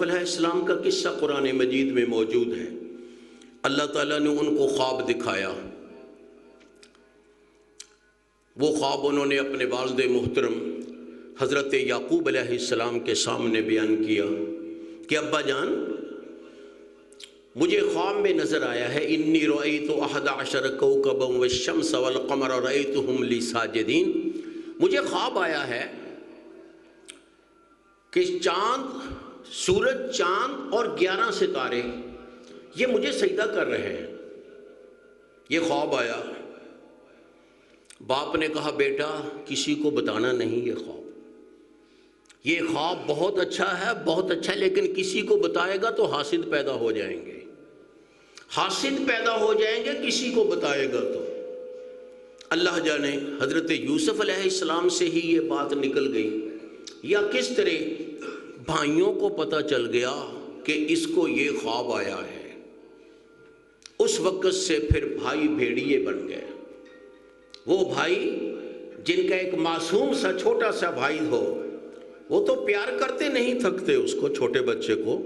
علیہ السلام کا قصہ قرآن مجید میں موجود ہے۔ اللہ تعالیٰ نے ان کو خواب دکھایا۔ وہ خواب انہوں نے اپنے والد محترم حضرت یعقوب علیہ السلام کے سامنے بیان کیا کہ ابا جان، مجھے خواب میں نظر آیا ہے انی رأیت 11 کوکبا والشمس والقمر رأیتہم لی ساجدین۔ مجھے خواب آیا ہے کہ سورج، چاند اور 11 ستارے یہ مجھے سجدہ کر رہے ہیں۔ یہ خواب آیا۔ باپ نے کہا بیٹا کسی کو بتانا نہیں یہ خواب بہت اچھا ہے، بہت اچھا ہے، لیکن کسی کو بتائے گا تو حاسد پیدا ہو جائیں گے، کسی کو بتائے گا تو۔ اللہ جانے حضرت یوسف علیہ السلام سے ہی یہ بات نکل گئی یا کس طرح بھائیوں کو پتہ چل گیا کہ اس کو یہ خواب آیا ہے۔ اس وقت سے پھر بھائی بھیڑیے بن گئے۔ وہ بھائی جن کا ایک معصوم سا چھوٹا سا بھائی ہو، وہ تو پیار کرتے نہیں تھکتے اس کو، چھوٹے بچے کو،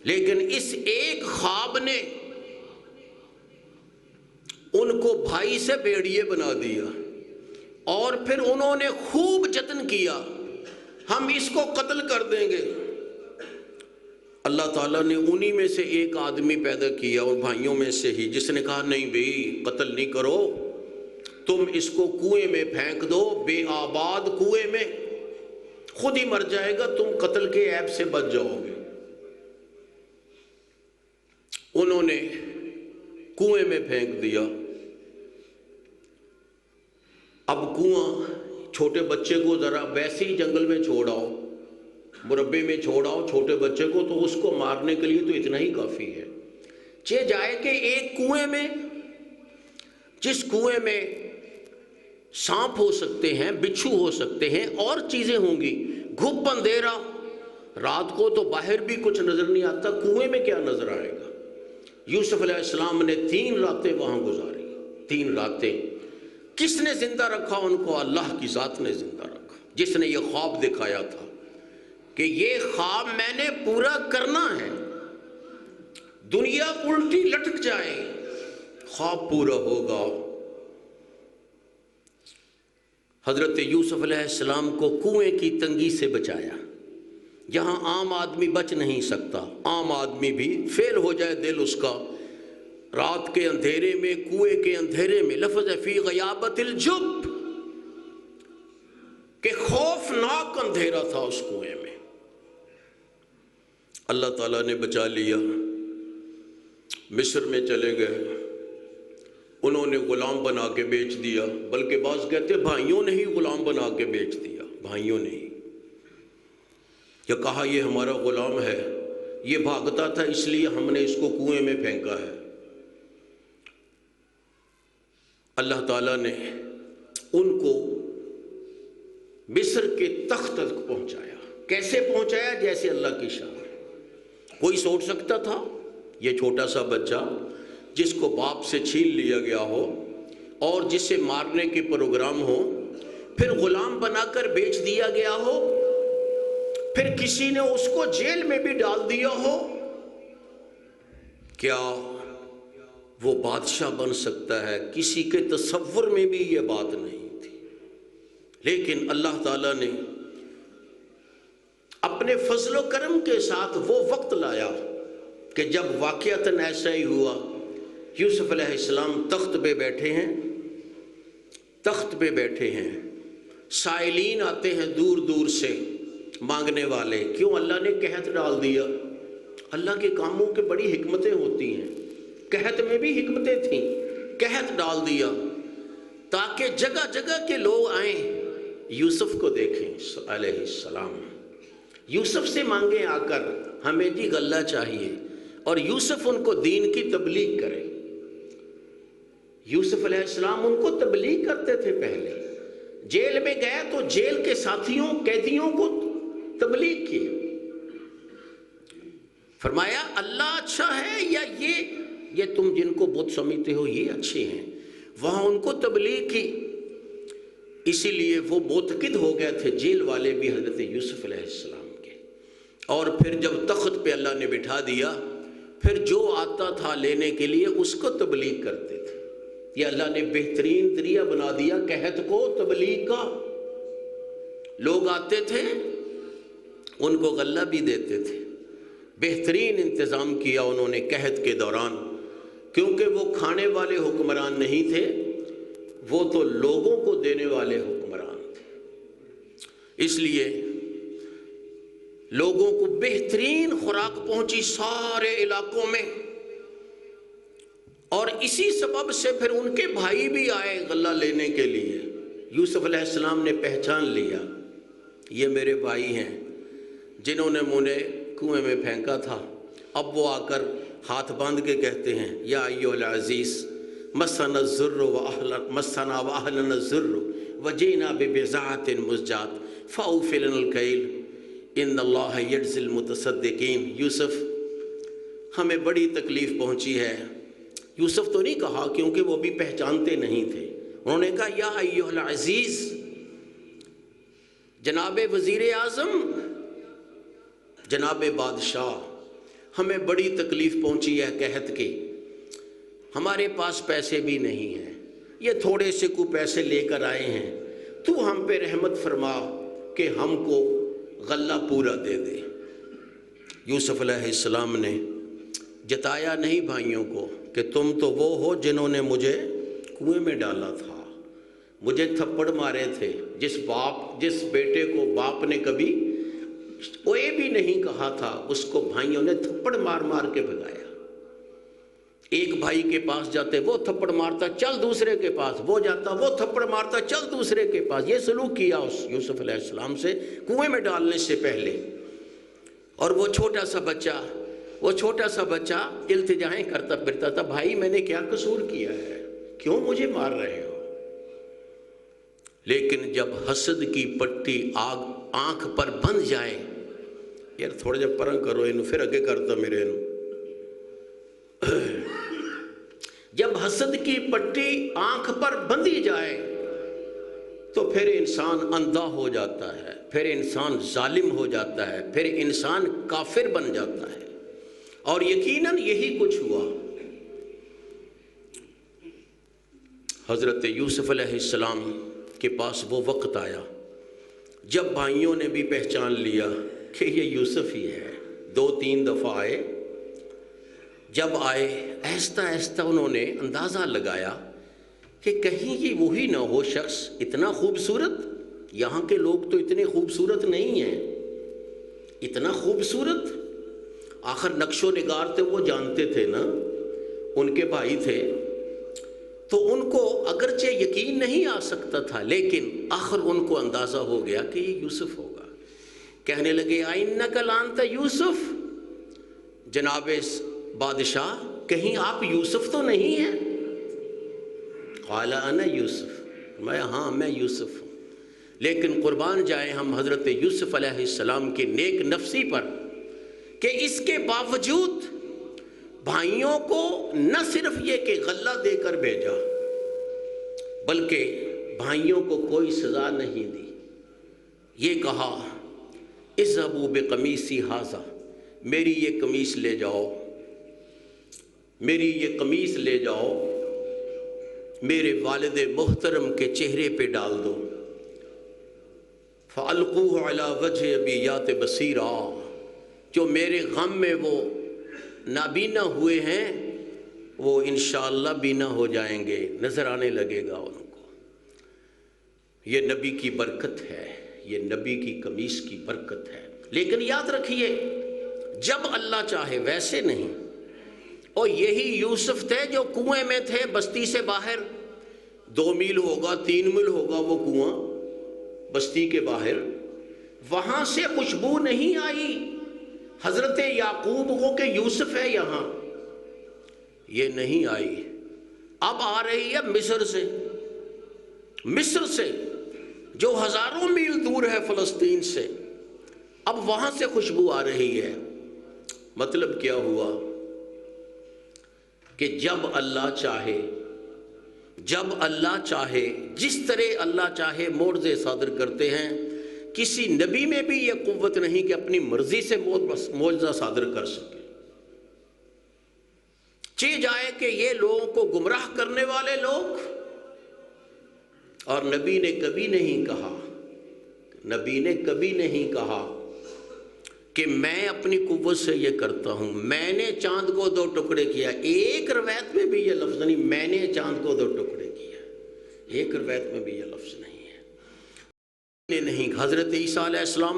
لیکن اس ایک خواب نے ان کو بھائی سے بھیڑیے بنا دیا۔ اور پھر انہوں نے خوب جتن کیا ہم اس کو قتل کر دیں گے۔ اللہ تعالیٰ نے انہی میں سے ایک آدمی پیدا کیا اور بھائیوں میں سے ہی، جس نے کہا نہیں بھائی قتل نہیں کرو، تم اس کو کنویں میں پھینک دو، بے آباد کنویں میں، خود ہی مر جائے گا، تم قتل کے عیب سے بچ جاؤ گے۔ انہوں نے کنویں میں پھینک دیا۔ اب کنواں، چھوٹے بچے کو ذرا ویسے ہی جنگل میں چھوڑ آؤ، مربے میں چھوڑ آؤ چھوٹے بچے کو، تو اس کو مارنے کے لیے تو اتنا ہی کافی ہے۔ جائے کہ ایک کنویں میں، جس کنویں میں سانپ ہو سکتے ہیں، بچھو ہو سکتے ہیں، اور چیزیں ہوں گی، گھپ اندھیرا، رات کو تو باہر بھی کچھ نظر نہیں آتا، کنویں میں کیا نظر آئے گا۔ یوسف علیہ السلام نے 3 راتیں وہاں گزاری۔ 3 راتیں کس نے زندہ رکھا ان کو؟ اللہ کی ذات نے زندہ رکھا، جس نے یہ خواب دکھایا تھا کہ یہ خواب میں نے پورا کرنا ہے، دنیا الٹی لٹک جائے خواب پورا ہوگا۔ حضرت یوسف علیہ السلام کو کنویں کی تنگی سے بچایا۔ یہاں عام آدمی بچ نہیں سکتا، عام آدمی بھی فیل ہو جائے دل اس کا، رات کے اندھیرے میں، کنویں کے اندھیرے میں، لفظ ہے فی غیابت الجب، کہ خوفناک اندھیرا تھا اس کنویں میں۔ اللہ تعالیٰ نے بچا لیا۔ مصر میں چلے گئے، انہوں نے غلام بنا کے بیچ دیا، بلکہ بعض کہتے بھائیوں نے ہی غلام بنا کے بیچ دیا، بھائیوں نے ہی، یا کہا یہ ہمارا غلام ہے، یہ بھاگتا تھا اس لیے ہم نے اس کو کنویں میں پھینکا ہے۔ اللہ تعالیٰ نے ان کو مصر کے تخت تک پہنچایا۔ کیسے پہنچایا؟ جیسے اللہ کی شان ہے۔ کوئی سوچ سکتا تھا یہ چھوٹا سا بچہ جس کو باپ سے چھین لیا گیا ہو اور جسے مارنے کے پروگرام ہو، پھر غلام بنا کر بیچ دیا گیا ہو، پھر کسی نے اس کو جیل میں بھی ڈال دیا ہو، کیا وہ بادشاہ بن سکتا ہے؟ کسی کے تصور میں بھی یہ بات نہیں تھی۔ لیکن اللہ تعالیٰ نے اپنے فضل و کرم کے ساتھ وہ وقت لایا کہ جب واقعتاً ایسا ہی ہوا۔ یوسف علیہ السلام تخت پہ بیٹھے ہیں، سائلین آتے ہیں دور دور سے مانگنے والے۔ کیوں؟ اللہ نے قحط ڈال دیا۔ اللہ کے کاموں کے بڑی حکمتیں ہوتی ہیں، قحط میں بھی حکمتیں تھیں، قحط ڈال دیا تاکہ جگہ جگہ کے لوگ آئیں، یوسف کو دیکھیں علیہ السلام، یوسف سے مانگیں آ کر ہمیں جی غلہ چاہیے، اور یوسف ان کو دین کی تبلیغ کرے۔ یوسف علیہ السلام ان کو تبلیغ کرتے تھے۔ پہلے جیل میں گئے تو جیل کے ساتھیوں، قیدیوں کو تبلیغ کی، فرمایا اللہ اچھا ہے یا یہ تم جن کو بت سمجھتے ہو یہ اچھے ہیں۔ وہاں ان کو تبلیغ کی، اسی لیے وہ معتقد ہو گئے تھے جیل والے بھی حضرت یوسف علیہ السلام کے۔ اور پھر جب تخت پہ اللہ نے بٹھا دیا، پھر جو آتا تھا لینے کے لیے اس کو تبلیغ کرتے تھے۔ یہ اللہ نے بہترین ذریعہ بنا دیا قحط کو تبلیغ کا۔ لوگ آتے تھے، ان کو غلہ بھی دیتے تھے۔ بہترین انتظام کیا انہوں نے قحط کے دوران، کیونکہ وہ کھانے والے حکمران نہیں تھے، وہ تو لوگوں کو دینے والے حکمران تھے۔ اس لیے لوگوں کو بہترین خوراک پہنچی سارے علاقوں میں، اور اسی سبب سے پھر ان کے بھائی بھی آئے غلہ لینے کے لیے۔ یوسف علیہ السلام نے پہچان لیا، یہ میرے بھائی ہیں جنہوں نے مجھے کنویں میں پھینکا تھا۔ اب وہ آ کر ہاتھ باندھ کے کہتے ہیں، یا ایھا العزیز مسنا الضر واہلنا الضر وجئنا ببضاعۃ مزجاۃ فاوفِ لنا الکیل ان اللہ یجزی المتصدقین۔ یوسف ہمیں بڑی تکلیف پہنچی ہے۔ یوسف تو نہیں کہا کیونکہ وہ بھی پہچانتے نہیں تھے، انہوں نے کہا یا ایھا العزیز، جناب وزیر اعظم، جناب بادشاہ، ہمیں بڑی تکلیف پہنچی ہے قحط کی، ہمارے پاس پیسے بھی نہیں ہیں، یہ تھوڑے سے کو پیسے لے کر آئے ہیں، تو ہم پہ رحمت فرما کہ ہم کو غلہ پورا دے دے۔ یوسف علیہ السلام نے جتایا نہیں بھائیوں کو کہ تم تو وہ ہو جنہوں نے مجھے کنویں میں ڈالا تھا، مجھے تھپڑ مارے تھے، جس بیٹے کو باپ نے کبھی اوے بھی نہیں کہا تھا، اس کو بھائیوں نے تھپڑ مار مار کے بھگایا۔ ایک بھائی کے پاس جاتے وہ تھپڑ مارتا، چل دوسرے کے پاس، وہ جاتا وہ تھپڑ مارتا، چل دوسرے کے پاس۔ یہ سلوک کیا اس یوسف علیہ السلام سے کنویں میں ڈالنے سے پہلے۔ اور وہ چھوٹا سا بچہ التجائیں کرتا پھرتا تھا، بھائی میں نے کیا قصور کیا ہے، کیوں مجھے مار رہے ہو؟ لیکن جب حسد کی پٹی آنکھ پر بندھ جائے، یار تھوڑا جب پرنگ کرو انہوں پھر اگے کرتا میرے انہوں، جب حسد کی پٹی آنکھ پر بندھی جائے تو پھر انسان اندھا ہو جاتا ہے، پھر انسان ظالم ہو جاتا ہے، پھر انسان کافر بن جاتا ہے۔ اور یقیناً یہی کچھ ہوا۔ حضرت یوسف علیہ السلام کے پاس وہ وقت آیا جب بھائیوں نے بھی پہچان لیا کہ یہ یوسف ہی ہے۔ 2-3 دفعہ آئے، جب آئے آہستہ آہستہ انہوں نے اندازہ لگایا کہ کہیں یہ وہی نہ ہو شخص اتنا خوبصورت، یہاں کے لوگ تو اتنے خوبصورت نہیں ہیں، اتنا خوبصورت۔ آخر نقش و نگار تھے، وہ جانتے تھے نا، ان کے بھائی تھے، تو ان کو اگرچہ یقین نہیں آ سکتا تھا، لیکن آخر ان کو اندازہ ہو گیا کہ یہ یوسف ہوگا۔ کہنے لگے اِنَّکَ لَأَنْتَ یوسف، جناب بادشاہ کہیں آپ یوسف تو نہیں ہیں؟ قال انا یوسف، میں یوسف ہوں۔ لیکن قربان جائیں ہم حضرت یوسف علیہ السلام کی نیک نفسی پر کہ اس کے باوجود بھائیوں کو نہ صرف یہ کہ غلہ دے کر بھیجا، بلکہ بھائیوں کو کوئی سزا نہیں دی۔ یہ کہا اذهبوا بقمیصی ھذا، میری یہ قمیص لے جاؤ، میری یہ قمیص لے جاؤ، میرے والد محترم کے چہرے پہ ڈال دو، فَأَلْقُوهُ عَلَى وَجْهِ أَبِي يَأْتِ بَصِيرًا، جو میرے غم میں وہ نابینا ہوئے ہیں وہ انشاءاللہ بینا ہو جائیں گے، نظر آنے لگے گا ان کو۔ یہ نبی کی برکت ہے، یہ نبی کی قمیص کی برکت ہے۔ لیکن یاد رکھیے جب اللہ چاہے، ویسے نہیں۔ اور یہی یوسف تھے جو کنویں میں تھے، بستی سے باہر 2 میل ہوگا 3 میل ہوگا وہ کنواں بستی کے باہر، وہاں سے خوشبو نہیں آئی حضرت یعقوب کو کہ یوسف ہے یہاں، یہ نہیں آئی۔ اب آ رہی ہے مصر سے جو ہزاروں میل دور ہے فلسطین سے، اب وہاں سے خوشبو آ رہی ہے۔ مطلب کیا ہوا کہ جب اللہ چاہے، جس طرح اللہ چاہے معجزے صادر کرتے ہیں، کسی نبی میں بھی یہ قوت نہیں کہ اپنی مرضی سے معجزہ صادر کر سکے۔ چہ جائے کہ یہ لوگوں کو گمراہ کرنے والے لوگ، اور نبی نے کبھی نہیں کہا کہ میں اپنی قوت سے یہ کرتا ہوں، میں نے چاند کو 2 ٹکڑے کیا۔ ایک روایت میں بھی یہ لفظ نہیں، میں نے چاند کو 2 ٹکڑے کیا، ایک روایت میں بھی یہ لفظ نہیں ہے۔ نہیں، حضرت عیسیٰ علیہ السلام